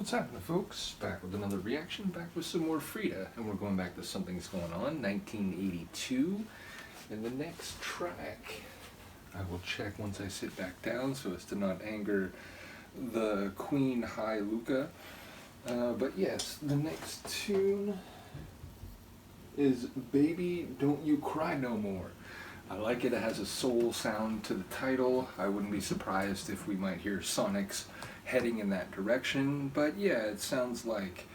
What's happening, folks? Back with another reaction, back with some more Frida, and we're going back to Something's Going On, 1982. And the next track, I will check once I sit back down so as to not anger the Queen High Luca. But yes, the next tune is Baby Don't You Cry No More. I like it. It has a soul sound to the title. I wouldn't be surprised if we might hear Sonics heading in that direction. But yeah, it sounds like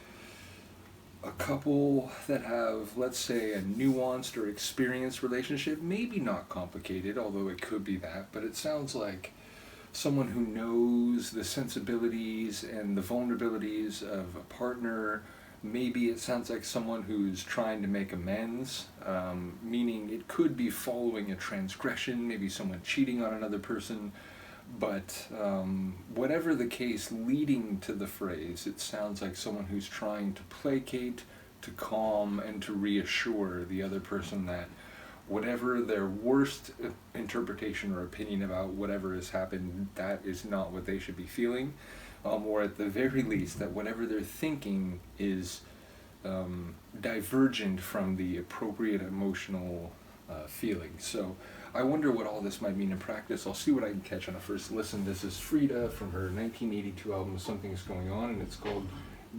a couple that have, let's say, a nuanced or experienced relationship. Maybe not complicated, although it could be that. But it sounds like someone who knows the sensibilities and the vulnerabilities of a partner. Maybe it sounds like someone who's trying to make amends, meaning it could be following a transgression, maybe someone cheating on another person, but whatever the case leading to the phrase, it sounds like someone who's trying to placate, to calm, and to reassure the other person that whatever their worst interpretation or opinion about whatever has happened, that is not what they should be feeling. Or at the very least, that whatever they're thinking is divergent from the appropriate emotional feeling. So I wonder what all this might mean in practice. I'll see what I can catch on a first listen. This is Frida from her 1982 album Something's Going On, and it's called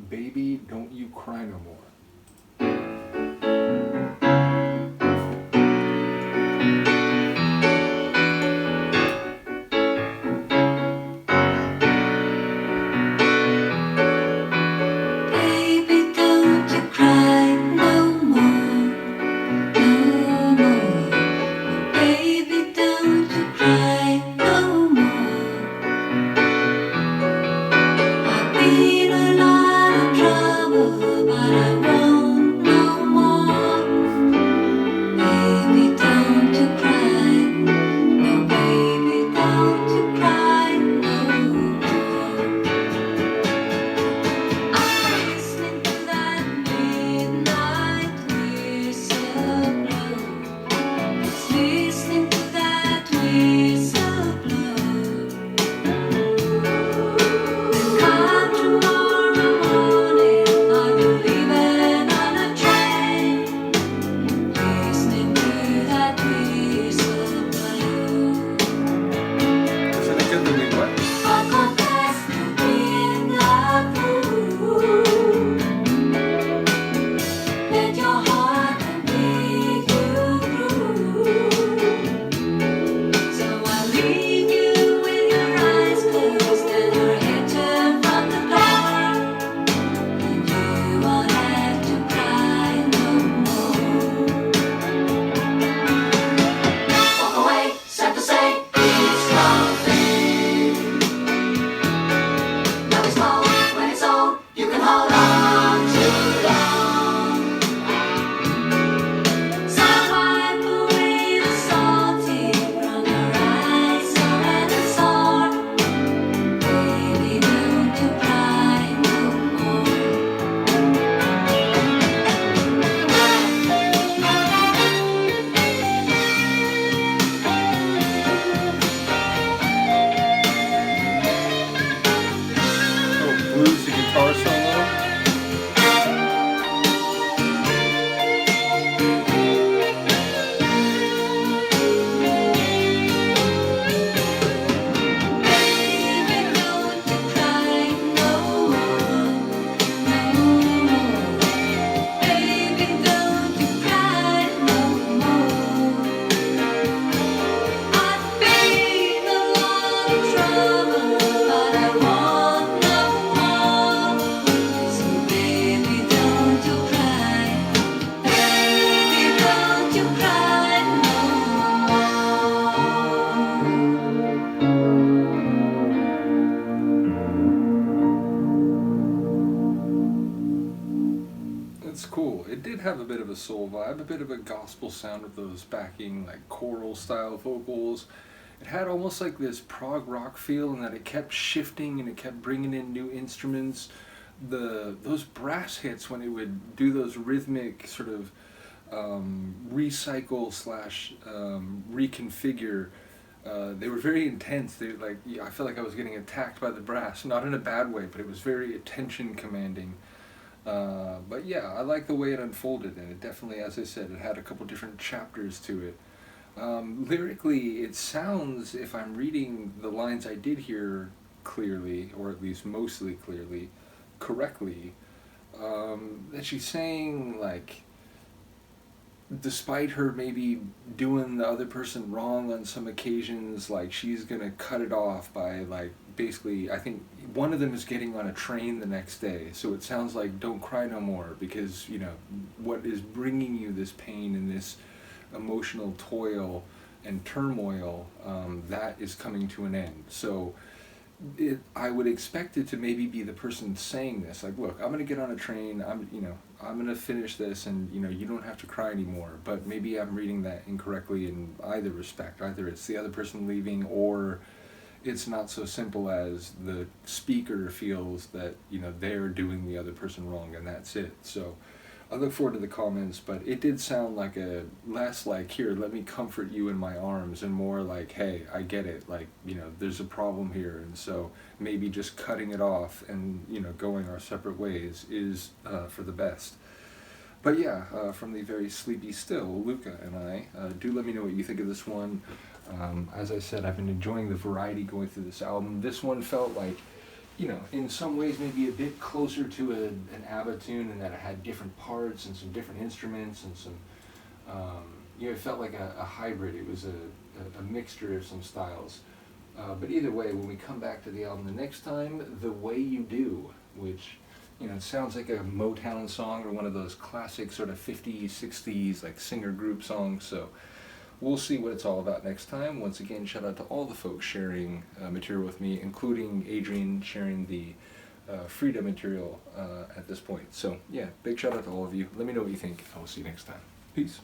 Baby Don't You Cry No More. Guitar solo. It's cool. It did have a bit of a soul vibe, a bit of a gospel sound with those backing like choral style vocals. It had almost like this prog rock feel in that it kept shifting and it kept bringing in new instruments. Those brass hits when it would do those rhythmic sort of recycle slash reconfigure They were very intense. They like, yeah, I felt like I was getting attacked by the brass, not in a bad way, but it was very attention commanding. But yeah, I like the way it unfolded, and it definitely, as I said, it had a couple different chapters to it. Lyrically, it sounds, if I'm reading the lines I did hear clearly, or at least mostly clearly, correctly, that she's saying, like, despite her maybe doing the other person wrong on some occasions, like, she's gonna cut it off by, like, basically, I think one of them is getting on a train the next day, so it sounds like don't cry no more, because, you know, what is bringing you this pain and this emotional toil and turmoil, that is coming to an end. So I would expect it to maybe be the person saying this, like, look, I'm going to get on a train, I'm going to finish this, and, you don't have to cry anymore. But maybe I'm reading that incorrectly in either respect. Either it's the other person leaving, or it's not so simple as the speaker feels that, they're doing the other person wrong, and that's it. So I look forward to the comments, but it did sound like a less like, here, let me comfort you in my arms, and more like, hey, I get it, like, there's a problem here, and so maybe just cutting it off and, going our separate ways is for the best. But yeah, from the very sleepy still, Luca and I, do let me know what you think of this one. As I said, I've been enjoying the variety going through this album. This one felt like, in some ways maybe a bit closer to an ABBA tune, in that it had different parts and some different instruments and some, it felt like a hybrid. It was a mixture of some styles. But either way, when we come back to the album the next time, The Way You Do, which, it sounds like a Motown song or one of those classic sort of 50s, 60s, like singer group songs. So we'll see what it's all about next time. Once again, shout out to all the folks sharing material with me, including Adrian sharing the Frida material at this point. So yeah, big shout out to all of you. Let me know what you think. I will see you next time. Peace.